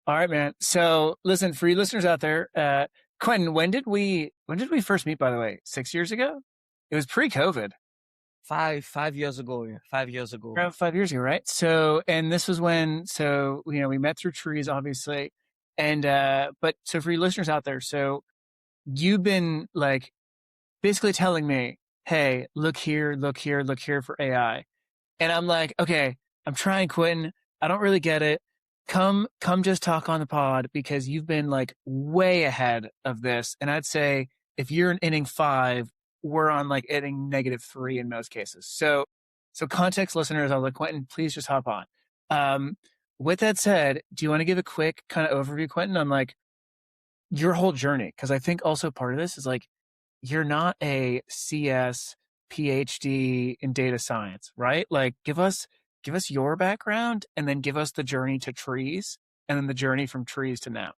All right, man. So listen, for you listeners out there, Quentin, when did we first meet, by the way? 6 years ago? It was pre-COVID. 5 years ago. Yeah, 5 years ago. Around 5 years ago, right? So, and this was when, so, we met through trees, obviously. And, but so for you listeners out there, so you've been like basically telling me, hey, look here, look here, look here for AI. And I'm like, okay, I'm trying, Quentin. I don't really get it. Come just talk on the pod because you've been like way ahead of this. And I'd say if you're in inning five, we're on like inning -3 in most cases. So context listeners, I was like, Quentin, please just hop on. Um, with that said, do you want to give a quick kind of overview, Quentin, on like your whole journey? Cause I think also part of this is like, you're not a CS PhD in data science, right? Like give us your background and then give us the journey to trees and then the journey from trees to now.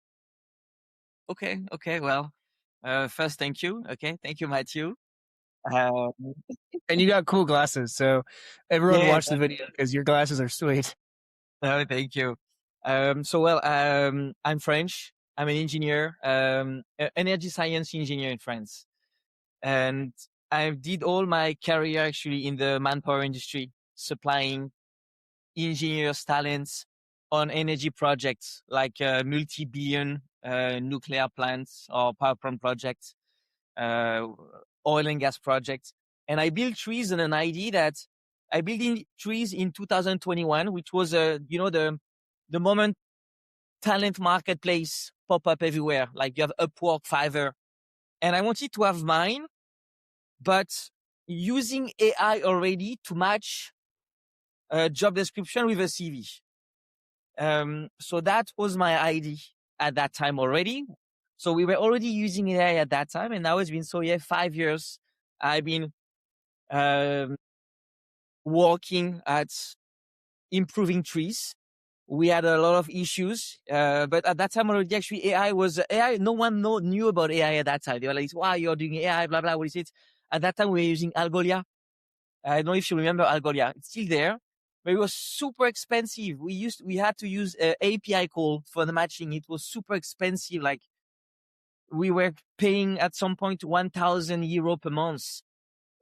Okay. Well, first, thank you. Okay, thank you, Matthew. Um, And you got cool glasses. So everyone yeah, watch the video because your glasses are sweet. no, thank you. I'm French. I'm an engineer, energy science engineer in France, and I did all my career actually in the manpower industry, supplying engineers, talents on energy projects like multi-billion nuclear plants or power plant projects, uh, oil and gas projects. And I built trees on an idea that I built in trees in 2021, which was, the moment talent marketplace pop up everywhere. Like you have Upwork, Fiverr, and I wanted to have mine, but using AI already to match a job description with a CV. So that was my idea at that time already. So we were already using AI at that time, and now it's been 5 years. I've been um, working at improving trees. We had a lot of issues, but at that time already, actually, AI was AI. No one knew about AI at that time. They were like, "Wow, you're doing AI, blah blah." What is it? At that time, we were using Algolia. I don't know if you remember Algolia. It's still there, but it was super expensive. We had to use a API call for the matching. It was super expensive. Like we were paying at some point 1,000 euro per month,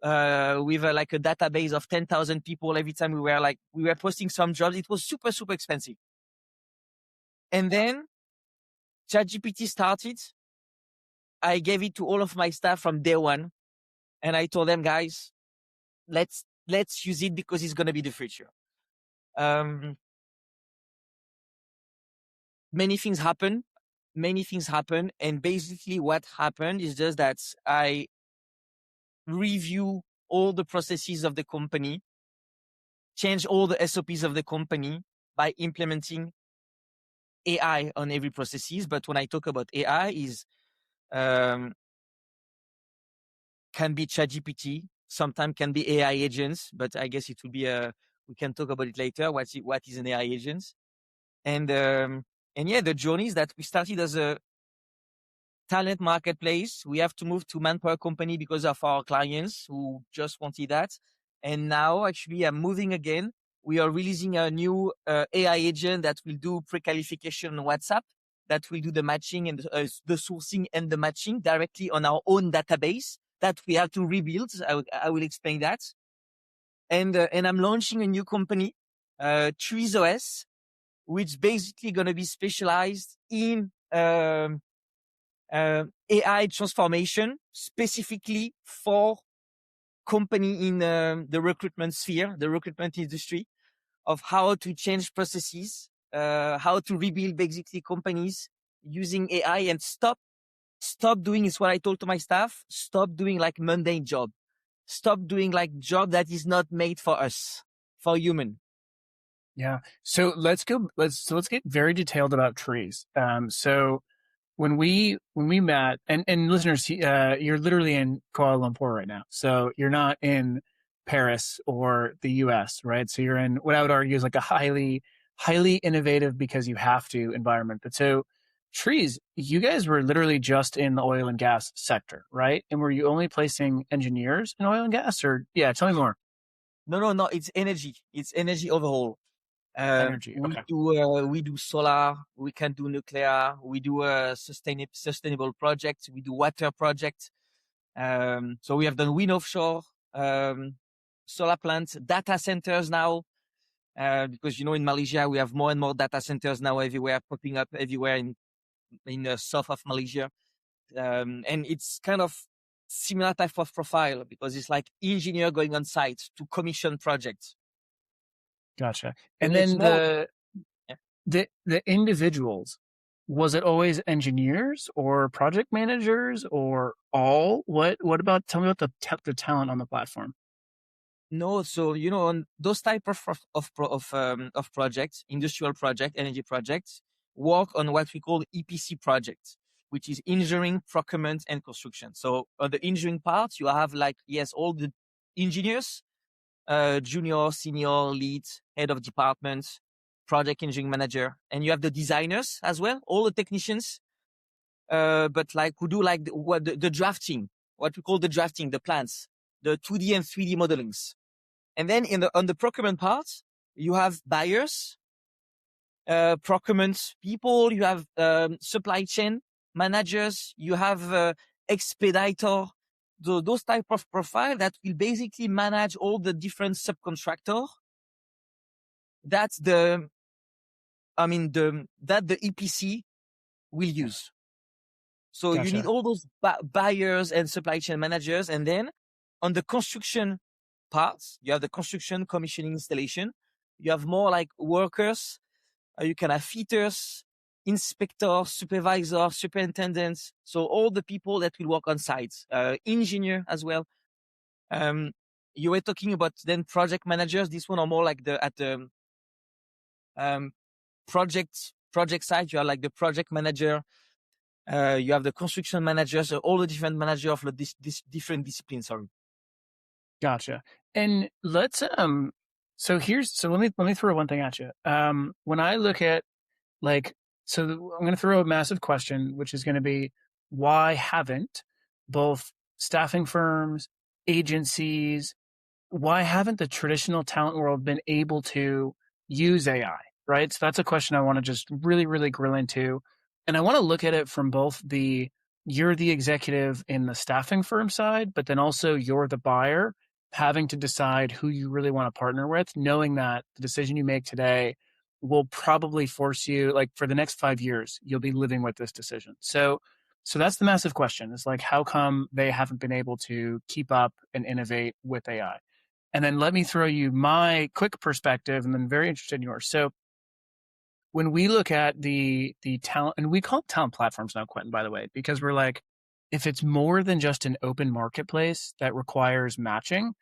with like a database of 10,000 people. Every time we were posting some jobs, it was super, super expensive. And then ChatGPT started. I gave it to all of my staff from day one. And I told them, guys, let's use it because it's going to be the future. Um, many things happen. And basically what happened is just that I review all the processes of the company, change all the SOPs of the company by implementing AI on every processes. But when I talk about AI is, um, can be ChatGPT, sometimes can be AI agents, but I guess it will be we can talk about it later. What is an AI agent? And yeah, the journey is that we started as a talent marketplace. We have to move to manpower company because of our clients who just wanted that. And now actually I'm moving again. We are releasing a new AI agent that will do pre-qualification on WhatsApp, that will do the matching and the sourcing and the matching directly on our own database that we have to rebuild. I will explain that. And I'm launching a new company, TreesOS, which basically going to be specialized in AI transformation specifically for company in the recruitment sphere, the recruitment industry, of how to change processes, how to rebuild basically companies using AI and stop doing is what I told to my staff. Stop doing like mundane job. Stop doing like job that is not made for us, for human. Yeah. So let's get very detailed about trees. So when we met, and listeners, you're literally in Kuala Lumpur right now, so you're not in Paris or the U.S., right? So you're in what I would argue is like a highly innovative because you have to environment. But so trees, you guys were literally just in the oil and gas sector, right? And were you only placing engineers in oil and gas, or yeah? Tell me more. No. It's energy. It's energy overall. Energy. Okay. We do solar, we can do nuclear, we do sustainable projects, we do water projects. So we have done wind offshore, um, solar plants, data centers now, because in Malaysia we have more and more data centers now everywhere, popping up everywhere in the south of Malaysia, and it's kind of similar type of profile because it's like engineer going on site to commission projects. Gotcha. And And it's then more. the individuals, was it always engineers or project managers or all? What about, tell me about the talent on the platform. No, so on those type of projects, industrial project, energy projects, work on what we call EPC projects, which is engineering, procurement, and construction. So on the engineering part, you have all the engineers, junior, senior, lead, head of department, project engineering manager, and you have the designers as well, all the technicians, but who do the drafting, what we call the drafting, the plans, the 2D and 3D modelings. And then on the procurement part, you have buyers, procurement people, you have supply chain managers, you have expediter, those type of profile that will basically manage all the different subcontractor. That's the EPC will use. So you need Gotcha. all those buyers and supply chain managers. And then on the construction parts, you have the construction, commissioning, installation. You have more like workers. You can have fitters, inspectors, supervisors, superintendents. So all the people that will work on site, engineer as well. You were talking about then project managers. This one are more like at the project side. You are like the project manager. You have the construction managers, all the different managers of this different disciplines. Sorry. Gotcha. And let's so let me throw one thing at you. When I look at so I'm going to throw a massive question, which is going to be, why haven't both staffing firms, agencies, why haven't the traditional talent world been able to use AI? Right. So that's a question I want to just really, really grill into. And I want to look at it from both you're the executive in the staffing firm side, but then also you're the buyer having to decide who you really want to partner with, knowing that the decision you make today will probably force you, like for the next 5 years, you'll be living with this decision. So that's the massive question. It's like, how come they haven't been able to keep up and innovate with AI? And then let me throw you my quick perspective, and then very interested in yours. So when we look at the talent, and we call it talent platforms now, Quentin, by the way, because we're like, if it's more than just an open marketplace that requires matching,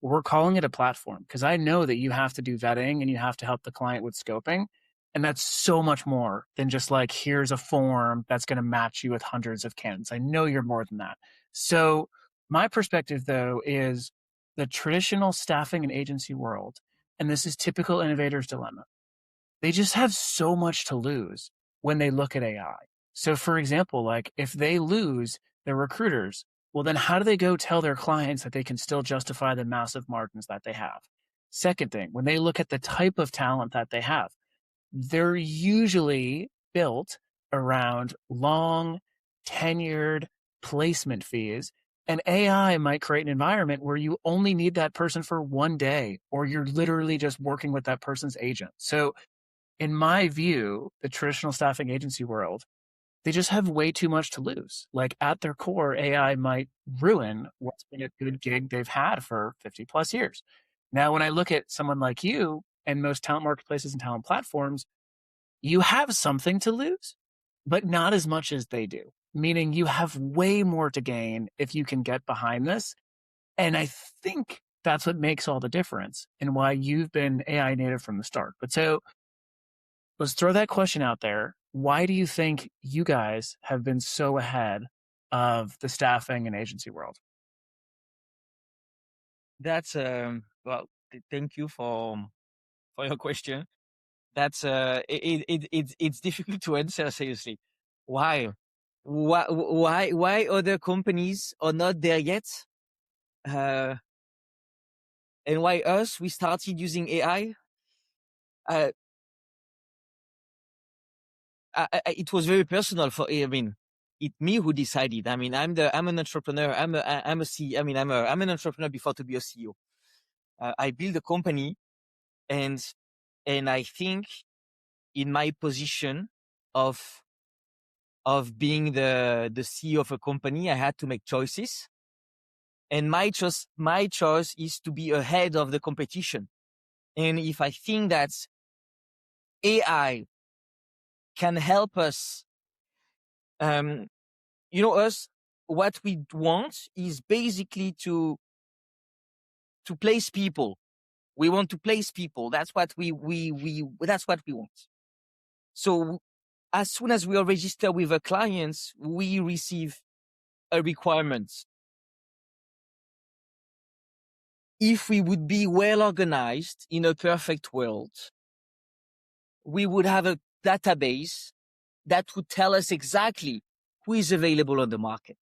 we're calling it a platform, because I know that you have to do vetting and you have to help the client with scoping. And that's so much more than just like, here's a form that's going to match you with hundreds of candidates. I know you're more than that. So my perspective, though, is the traditional staffing and agency world, and this is typical innovator's dilemma, they just have so much to lose when they look at AI. So, for example, like if they lose their recruiters, well, then how do they go tell their clients that they can still justify the massive margins that they have? Second thing, when they look at the type of talent that they have, they're usually built around long, tenured placement fees. And AI might create an environment where you only need that person for one day, or you're literally just working with that person's agent. So in my view, the traditional staffing agency world, they just have way too much to lose. Like at their core, AI might ruin what's been a good gig they've had for 50 plus years. Now, when I look at someone like you and most talent marketplaces and talent platforms, you have something to lose, but not as much as they do. Meaning you have way more to gain if you can get behind this. And I think that's what makes all the difference and why you've been AI native from the start. But so let's throw that question out there. Why do you think you guys have been so ahead of the staffing and agency world? That's thank you for your question. That's it's difficult to answer seriously. Why? Why other companies are not there yet? Uh, and why us? We started using AI. it was very personal for, I mean, it's me who decided. I mean, I'm an entrepreneur. I'm an entrepreneur before to be a CEO. I built a company, and I think in my position of being the CEO of a company, I had to make choices. And my choice is to be ahead of the competition. And if I think that AI can help us, us, what we want is basically to place people. We want to place people. That's what that's what we want. So as soon as we are registered with a client, we receive a requirement. If we would be well organized in a perfect world, we would have a database that would tell us exactly who is available on the market.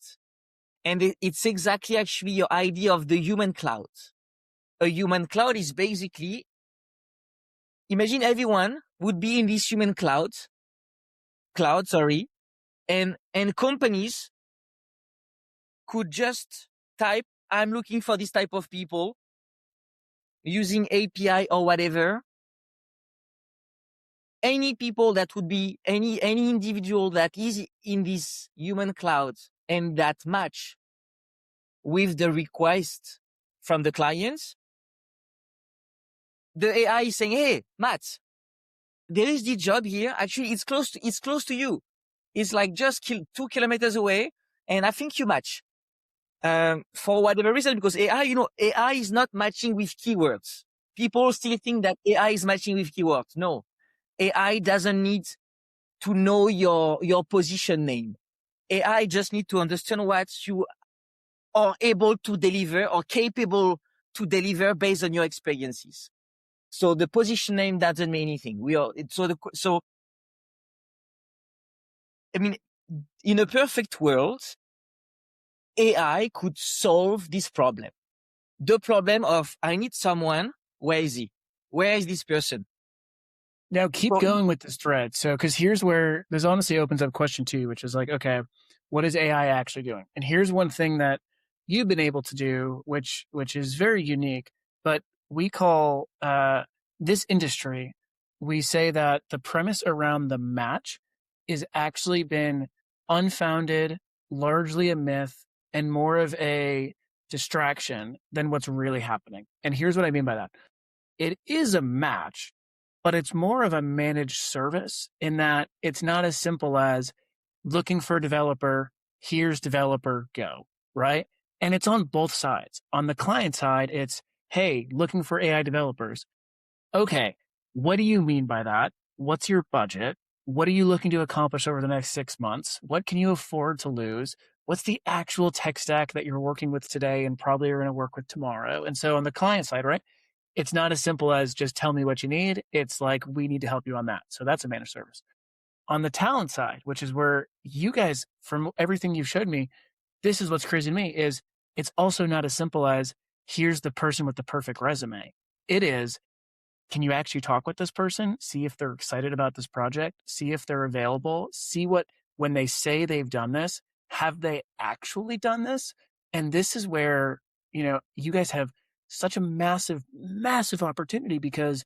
And it's exactly actually your idea of the human cloud. A human cloud is basically, imagine everyone would be in this human cloud, and companies could just type, I'm looking for this type of people using API or whatever. Any people that would be, any individual that is in this human cloud and that match with the request from the clients, the AI is saying, hey, Matt, there is this job here. Actually, it's close to you. It's like just 2 kilometers away. And I think you match. For whatever reason, because AI is not matching with keywords. People still think that AI is matching with keywords. No, AI doesn't need to know your position name. AI just need to understand what you are able to deliver or capable to deliver based on your experiences. So the position name doesn't mean anything. I mean, in a perfect world, AI could solve this problem. The problem of, I need someone. Where is he? Where is this person? Now keep going with this thread. So, because here's where this honestly opens up question 2, which is like, okay, what is AI actually doing? And here's one thing that you've been able to do, which is very unique, but we call this industry, we say that the premise around the match is actually been unfounded, largely a myth, and more of a distraction than what's really happening. And here's what I mean by that. It is a match, but it's more of a managed service in that it's not as simple as looking for a developer, here's developer, go, right? And it's on both sides. On the client side, it's, hey, looking for AI developers. Okay, what do you mean by that? What's your budget? What are you looking to accomplish over the next 6 months? What can you afford to lose? What's the actual tech stack that you're working with today and probably are going to work with tomorrow? And so on the client side, right? It's not as simple as just tell me what you need. It's like, we need to help you on that. So that's a managed service. On the talent side, which is where you guys, from everything you've showed me, this is what's crazy to me, is it's also not as simple as here's the person with the perfect resume. It is, can you actually talk with this person? See if they're excited about this project, see if they're available, see what, when they say they've done this, have they actually done this? And this is where, you guys have such a massive, massive opportunity, because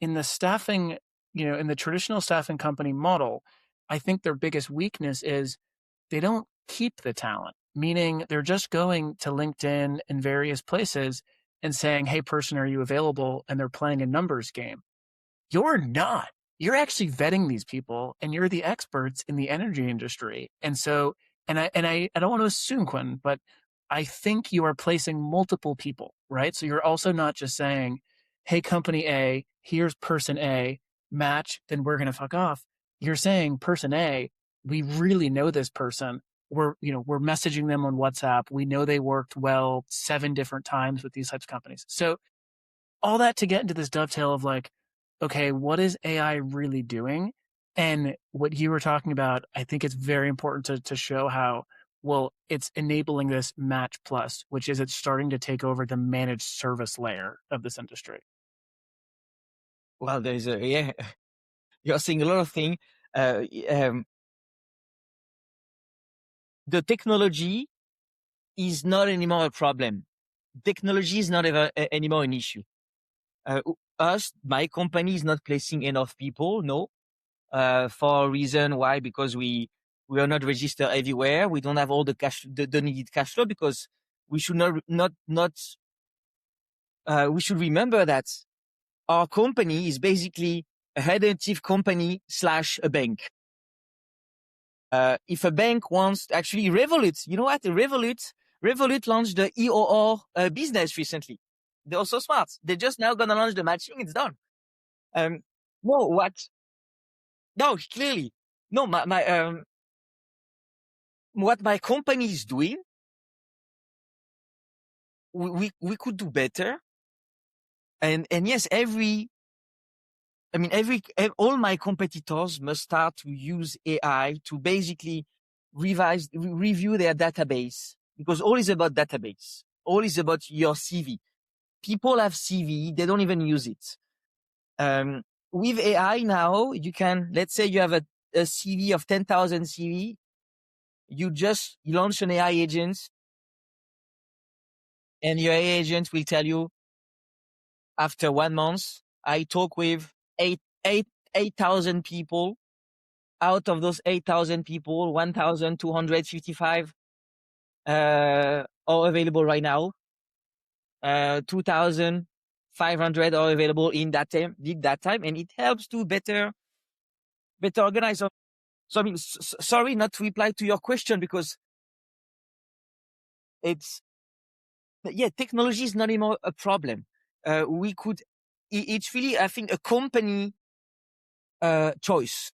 in the staffing, in the traditional staffing company model, I think their biggest weakness is they don't keep the talent, meaning they're just going to LinkedIn and various places and saying, hey, person, are you available? And they're playing a numbers game. You're not. You're actually vetting these people, and you're the experts in the energy industry. And so, and I don't want to assume, Quentin, but I think you are placing multiple people, right? So you're also not just saying, hey, company A, here's person A, match, then we're going to fuck off. You're saying person A, we really know this person. We're messaging them on WhatsApp. We know they worked well 7 different times with these types of companies. So all that to get into this dovetail of like, okay, what is AI really doing? And what you were talking about, I think it's very important to show how, well, it's enabling this match plus, which is it's starting to take over the managed service layer of this industry. Well, you're saying a lot of things. Uh, um, the technology is not anymore a problem. Technology is not anymore an issue. My company is not placing enough people, no, for a reason why, because we are not registered everywhere. We don't have all the the needed cash flow, because we should we should remember that our company is basically a head-native company / a bank. If a bank wants, actually Revolut, you know what? Revolut launched the EOR business recently. They're also smart. They're just now gonna launch the matching. It's done. Um, no, what? No, clearly, no. What my company is doing, we could do better. And yes, all my competitors must start to use AI to basically review their database, because all is about database. All is about your CV. People have CV, they don't even use it. With AI now, you can, let's say you have a CV of 10,000 CV. You just launch an AI agent, and your AI agent will tell you, after 1 month, I talk with 8,000 people. Out of those 8,000 people, 1,255 are available right now. 2,500 are available in that time, and it helps to better organize. So I mean, sorry not to reply to your question, because technology is not anymore a problem. It's really, I think, a company choice.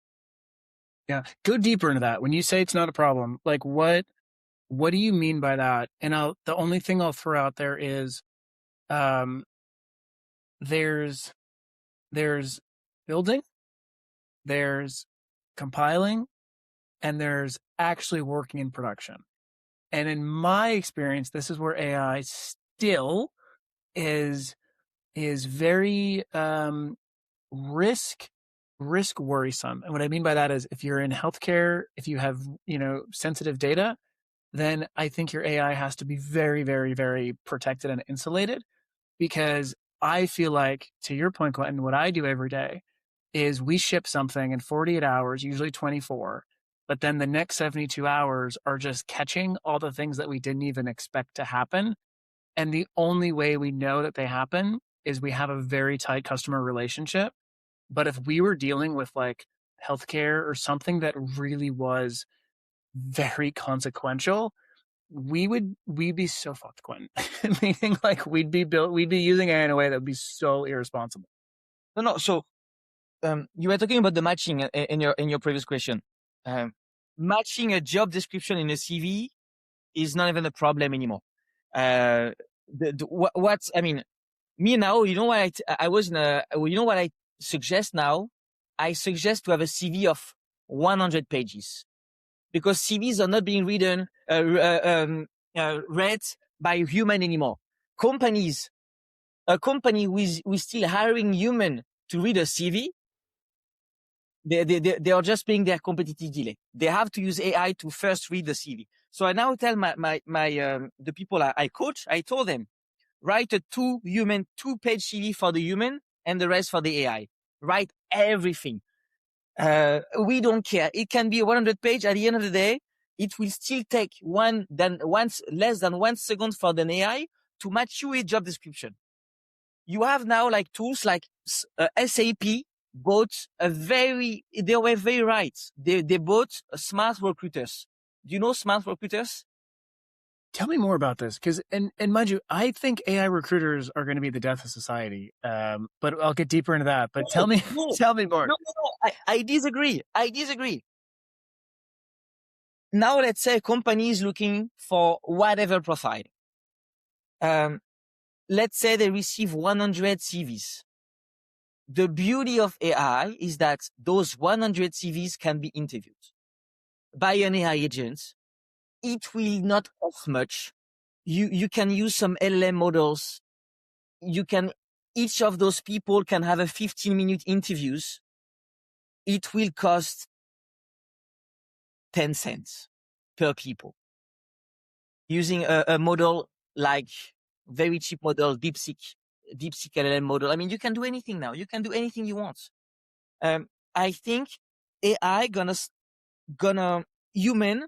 Yeah. Go deeper into that. When you say it's not a problem, like what do you mean by that? And the only thing I'll throw out there is, there's building, there's compiling, and there's actually working in production. And in my experience, this is where AI still is very risk worrisome. And what I mean by that is, if you're in healthcare, if you have, sensitive data, then I think your AI has to be very, very, very protected and insulated, because I feel like, to your point, Quentin, what I do every day is we ship something in 48 hours, usually 24, but then the next 72 hours are just catching all the things that we didn't even expect to happen. And the only way we know that they happen is we have a very tight customer relationship. But if we were dealing with like healthcare or something that really was very consequential, we'd be so fucked, Quentin. Meaning, like, we'd be using AI in a way that would be so irresponsible. No. So you were talking about the matching in your previous question. Matching a job description in a CV is not even a problem anymore. I mean, me now, you know what you know what I suggest now? I suggest to have a CV of 100 pages, because CVs are not being read by human anymore. A company with still hiring human to read a CV, they are just paying their competitive delay. They have to use AI to first read the CV. So I now tell the people I coach, I told them, write a 2-page CV for the human and the rest for the AI. Write everything. We don't care. It can be 100 page. At the end of the day, it will still take less than 1 second for the AI to match you a job description. You have now like tools like SAP they were very right. They bought smart recruiters. Do you know smart recruiters? Tell me more about this, because and mind you, I think AI recruiters are going to be the death of society. But I'll get deeper into that. But tell me more. No. I disagree. Now let's say a company is looking for whatever profile. Let's say they receive 100 CVs. The beauty of AI is that those 100 CVs can be interviewed by an AI agent. It will not cost much. You can use some LLM models. Each of those people can have a 15-minute interviews. It will cost 10 cents per people using a model like very cheap model, DeepSeek LLM model. I mean, you can do anything now. You can do anything you want. I think AI human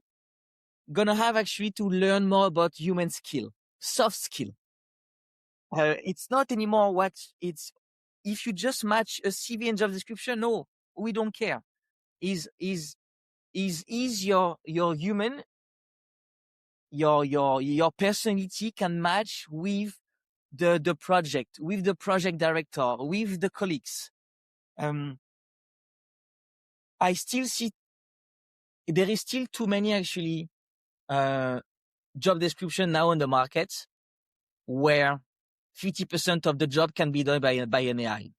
gonna have actually to learn more about human skill, soft skill. It's not anymore what it's. If you just match a CV and job description, no, we don't care. Is your human, your personality can match with the project, with the project director, with the colleagues. I still see there is still too many actually job description now on the market where 50% of the job can be done by an AI.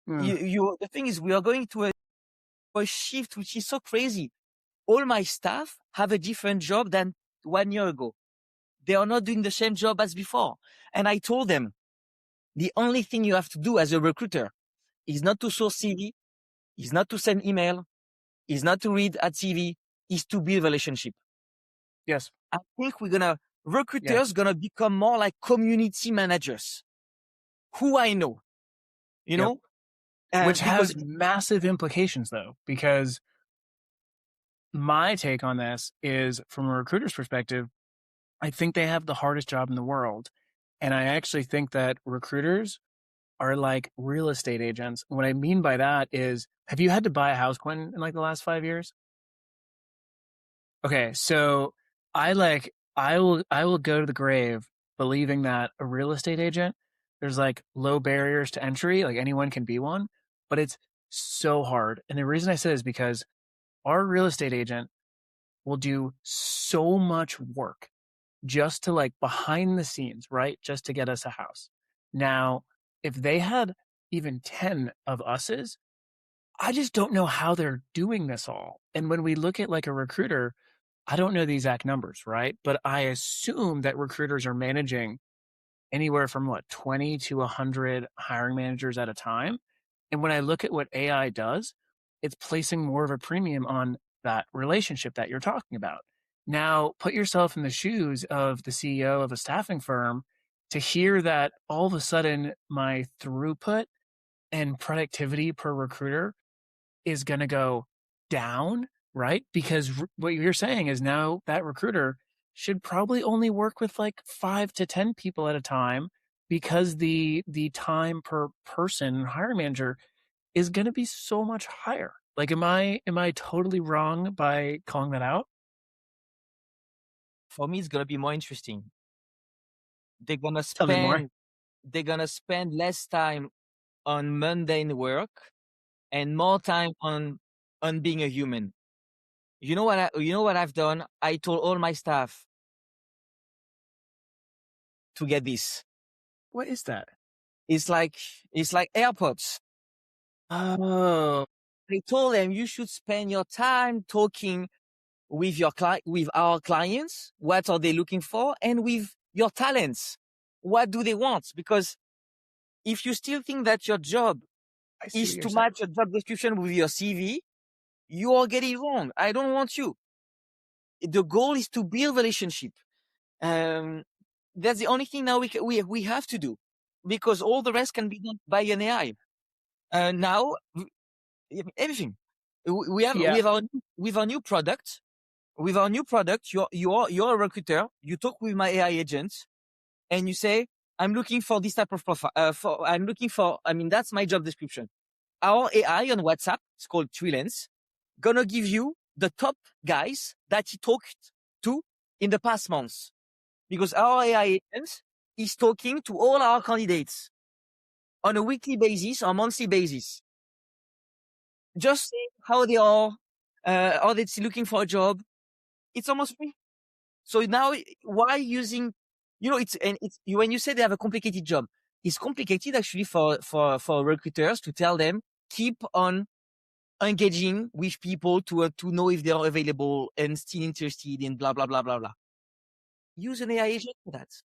The thing is, we are going to a shift which is so crazy. All my staff have a different job than 1 year ago. They are not doing the same job as before. And I told them, the only thing you have to do as a recruiter is not to source CV, is not to send email, is not to read at CV, is to build relationship. Yes. I think recruiters gonna become more like community managers who I know, you know, which has massive implications though, because my take on this is from a recruiter's perspective, I think they have the hardest job in the world. And I actually think that recruiters are like real estate agents. What I mean by that is, have you had to buy a house, Quentin, in like the last 5 years? Okay, so I will go to the grave believing that a real estate agent, there's like low barriers to entry, like anyone can be one, but it's so hard. And the reason I say is because our real estate agent will do so much work just to like behind the scenes, right? Just to get us a house. Now, if they had even 10 of us's, I just don't know how they're doing this all. And when we look at like a recruiter, I don't know the exact numbers, right? But I assume that recruiters are managing anywhere from 20 to 100 hiring managers at a time. And when I look at what AI does, it's placing more of a premium on that relationship that you're talking about. Now, put yourself in the shoes of the CEO of a staffing firm to hear that all of a sudden my throughput and productivity per recruiter is going to go down, right? Because what you're saying is now that recruiter should probably only work with like 5 to 10 people at a time because the time per person hiring manager is going to be so much higher. Like, am I totally wrong by calling that out? For me, it's gonna be more interesting. They're gonna Tell me more. spend less time on mundane work and more time on being a human. You know what I've done? I told all my staff to get this. What is that? It's like AirPods. Oh, I told them you should spend your time talking with with our clients. What are they looking for? And with your talents. What do they want? Because if you still think that your job I see is what you're to saying. match a job description with your CV, you are getting wrong. I don't want you. The goal is to build relationship. That's the only thing now we have to do, because all the rest can be done by an AI. Now everything we have Yeah. with our new product. With our new product, you're a recruiter. You talk with my AI agent, and you say, "I'm looking for this type of profile. I'm looking for. I mean, that's my job description." Our AI on WhatsApp, it's called Freelance, gonna give you the top guys that he talked to in the past months, because our AI agent is talking to all our candidates on a weekly basis or monthly basis. Just see how they are they still looking for a job? It's almost free. So now, why using, it's when you say they have a complicated job, it's complicated actually for recruiters to tell them, keep on engaging with people to know if they are available and still interested in blah, blah, blah, blah, blah. Use an AI agent for that.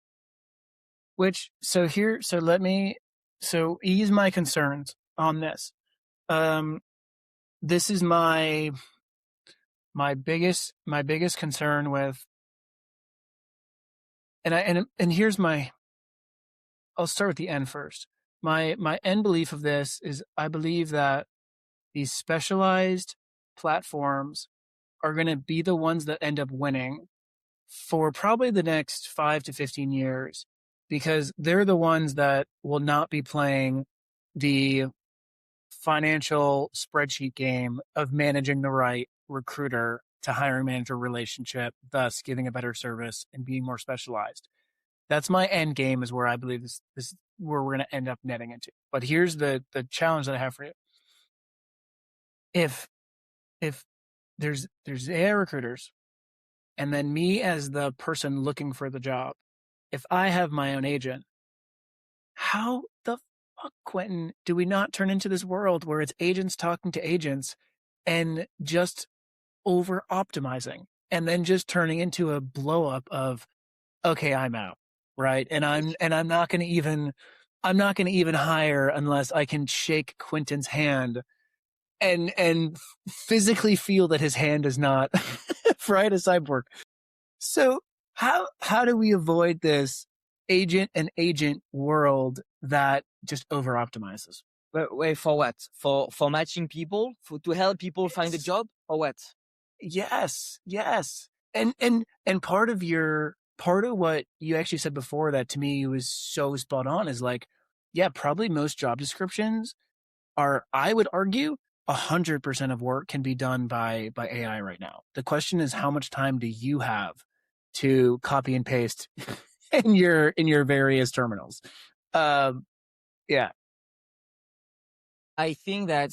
So ease my concerns on this. This is my my biggest concern with, and here's my, I'll start with the end first. My end belief of this is I believe that these specialized platforms are going to be the ones that end up winning for probably the next 5 to 15 years, because they're the ones that will not be playing the financial spreadsheet game of managing the right recruiter to hiring manager relationship, thus giving a better service and being more specialized. That's my end game, is where I believe this is where we're going to end up netting into. But here's the challenge that I have for you. If there's AI recruiters, and then me as the person looking for the job, if I have my own agent, how the fuck, Quentin, do we not turn into this world where it's agents talking to agents and just over optimizing, and then just turning into a blow up of, okay, I'm out, right? I'm not going to even hire unless I can shake Quentin's hand and physically feel that his hand is not fried a cyborg. So how do we avoid this agent and agent world that just over optimizes? Wait, for what? For matching people, to help people find a job, or what? Yes. And part of what you actually said before that to me was so spot on is like, yeah, probably most job descriptions are, I would argue, 100% of work can be done by AI right now. The question is, how much time do you have to copy and paste in your various terminals? Yeah. I think that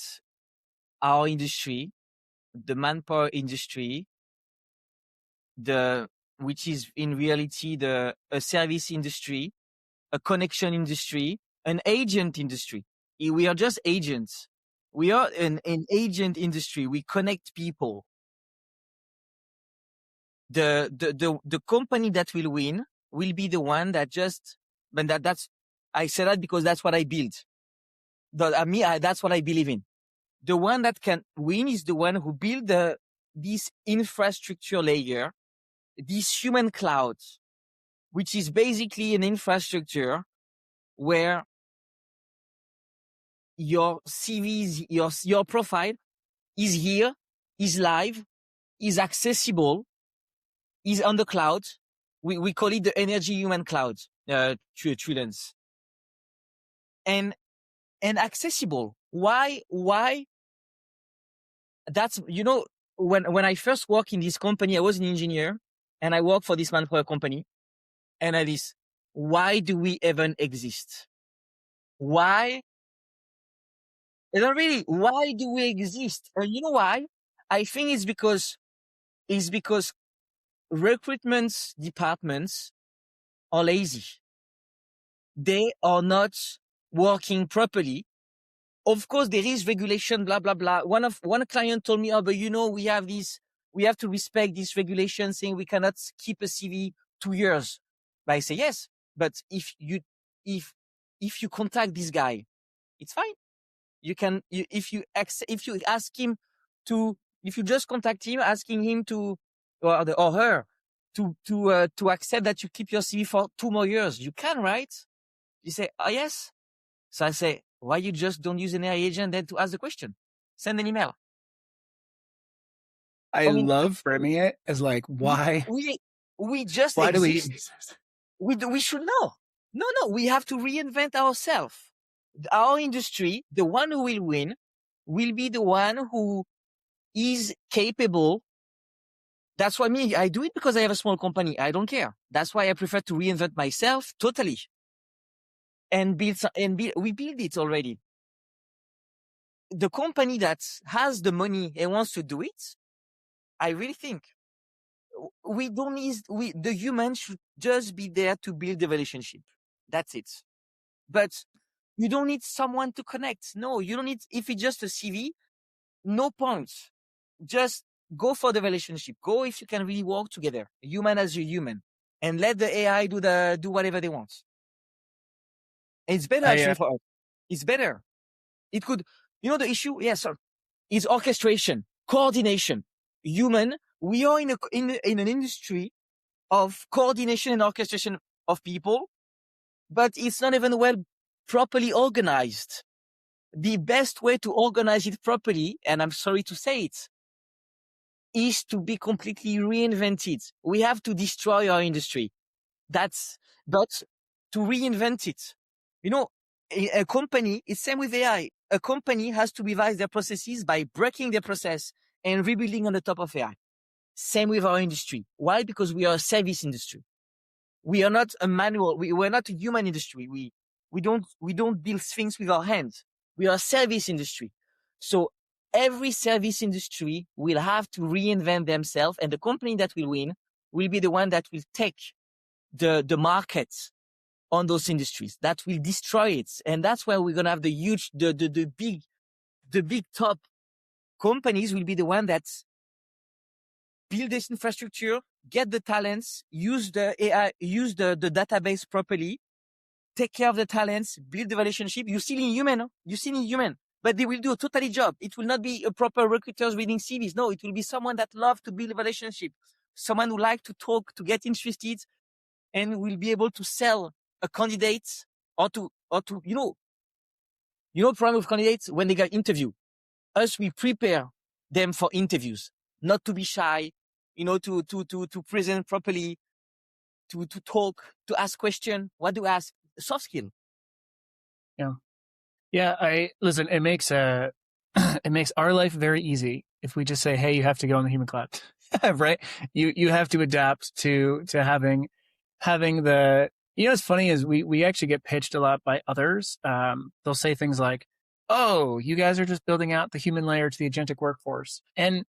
our industry, the manpower industry, which is in reality a service industry, a connection industry, an agent industry. We are just agents. We are an agent industry. We connect people. The company that will win will be the one that just, but that's, I say that because that's what I built. That's what I believe in. The one that can win is the one who build this infrastructure layer, this human cloud, which is basically an infrastructure where your CVs, your profile is here, is live, is accessible, is on the cloud. We call it the energy human cloud, Trillions. And accessible. Why? That's, when I first worked in this company, I was an engineer and I worked for this manpower company. And I this, why do we even exist? Why? Not really. Why do we exist? And you know why? I think it's because recruitment departments are lazy. They are not working properly. Of course, there is regulation, blah, blah, blah. One client told me, oh, but we have to respect this regulation saying we cannot keep a CV 2 years. But I say, yes, but if you contact this guy, it's fine. You can, if you ask him to, if you just contact him, asking him to, or her to accept that you keep your CV for 2 more years, you can, right? You say, oh, yes. So I say, why you just don't use an AI agent then to ask the question? Send an email. I love framing it as like, why? We just why exist. We should know. No, we have to reinvent ourselves. Our industry, the one who will win, will be the one who is capable. That's why I do it because I have a small company. I don't care. That's why I prefer to reinvent myself totally. And we build it already. The company that has the money and wants to do it, I really think we don't need, the human should just be there to build the relationship. That's it. But you don't need someone to connect. No, you don't need, if it's just a CV, no point. Just go for the relationship. Go if you can really work together, human as a human, and let the AI do whatever they want. And it's better actually for us. It's better. It could, the issue, yes, sir, is orchestration, coordination. human. We are in an industry of coordination and orchestration of people, but it's not even well properly organized. The best way to organize it properly, and I'm sorry to say it, is to be completely reinvented. We have to destroy our industry. But to reinvent it, a company, it's same with AI. A company has to revise their processes by breaking their process and rebuilding on the top of AI. Same with our industry. Why? Because we are a service industry. We are not a manual. We're not a human industry. We don't build things with our hands. We are a service industry. So every service industry will have to reinvent themselves, and the company that will win will be the one that will take the market on those industries, that will destroy it. And that's where we're going to have the big top companies will be the one that build this infrastructure, get the talents, use the AI, use the database properly, take care of the talents, build the relationship. You still in human, but they will do a totally job. It will not be a proper recruiters reading CVs. No, it will be someone that love to build a relationship, someone who like to talk, to get interested, and will be able to sell a candidate or to problem with candidates when they get interview. Us, we prepare them for interviews, not to be shy, to present properly, to talk, to ask question. What do you ask? Soft skill. Yeah. Yeah. Listen, it makes it makes our life very easy if we just say, hey, you have to go on the human cloud, right? You have to adapt to having the, what's funny is we actually get pitched a lot by others. They'll say things like, oh, you guys are just building out the human layer to the agentic workforce. And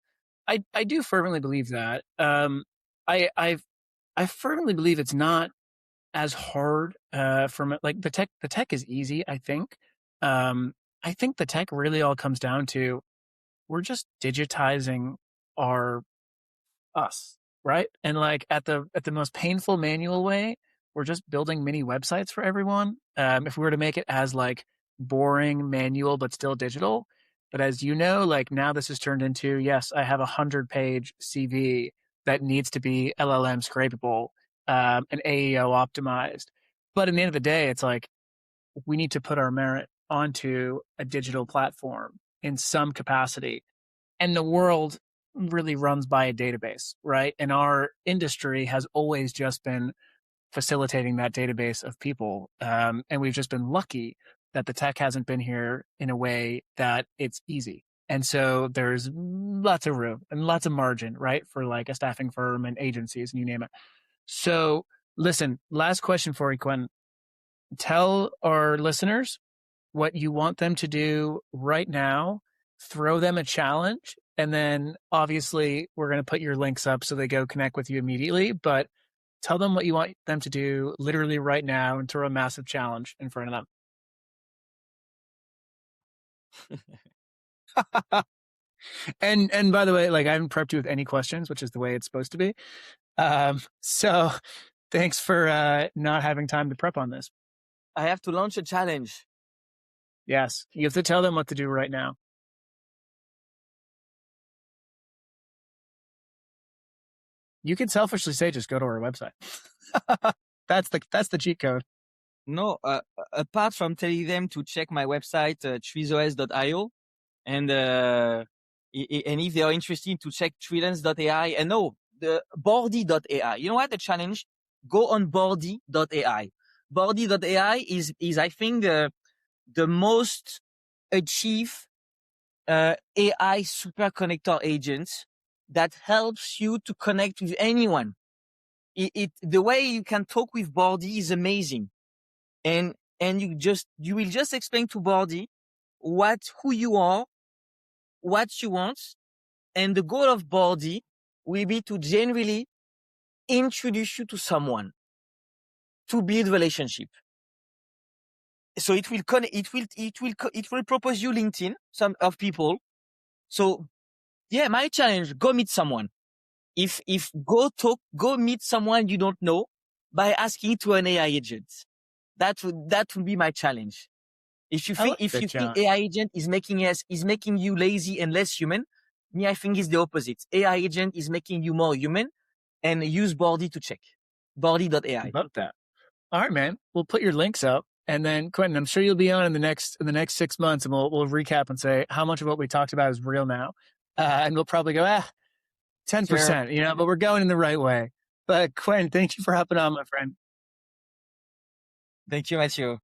I do firmly believe that. I firmly believe it's not as hard from like the tech is easy, I think. I think the tech really all comes down to we're just digitizing us, right? And like at the most painful manual way, we're just building mini websites for everyone. If we were to make it as like boring manual but still digital, but as you know, like now this has turned into, yes, I have 100-page CV that needs to be LLM scrapable, and AEO optimized. But at the end of the day, it's like we need to put our merit onto a digital platform in some capacity. And the world really runs by a database, right? And our industry has always just been facilitating that database of people. And we've just been lucky that the tech hasn't been here in a way that it's easy. And so there's lots of room and lots of margin, right? For like a staffing firm and agencies and you name it. So listen, last question for you, Quentin. Tell our listeners what you want them to do right now, throw them a challenge, and then obviously we're going to put your links up so they go connect with you immediately, but tell them what you want them to do literally right now and throw a massive challenge in front of them. And by the way, like I haven't prepped you with any questions, which is the way it's supposed to be. So thanks for not having time to prep on this. I have to launch a challenge. Yes, you have to tell them what to do right now. You can selfishly say, just go to our website. That's the cheat code. No, apart from telling them to check my website, treesos.io, and if they are interested to check freelance.ai, and no, the boardy.ai. You know what? The challenge, go on boardy.ai. Boardy.ai is I think the most achieved AI super connector agent that helps you to connect with anyone. The way you can talk with Boardy is amazing. And you will just explain to Boardy who you are, what you want, and the goal of Boardy will be to generally introduce you to someone to build relationship. So it will propose you LinkedIn, some of people. So yeah, my challenge, go meet someone. If go meet someone you don't know by asking to an AI agent. That would be my challenge. If you think AI agent is making you lazy and less human, Me, I think it's the opposite. AI agent is making you more human, and use Body to check. Body.ai. Love that. All right, man. We'll put your links up. And then Quentin, I'm sure you'll be on in the next 6 months, and we'll recap and say how much of what we talked about is real now. And we'll probably go, Sure. 10%, but we're going in the right way. But Quentin, thank you for hopping on, my friend. Thank you, Matthew.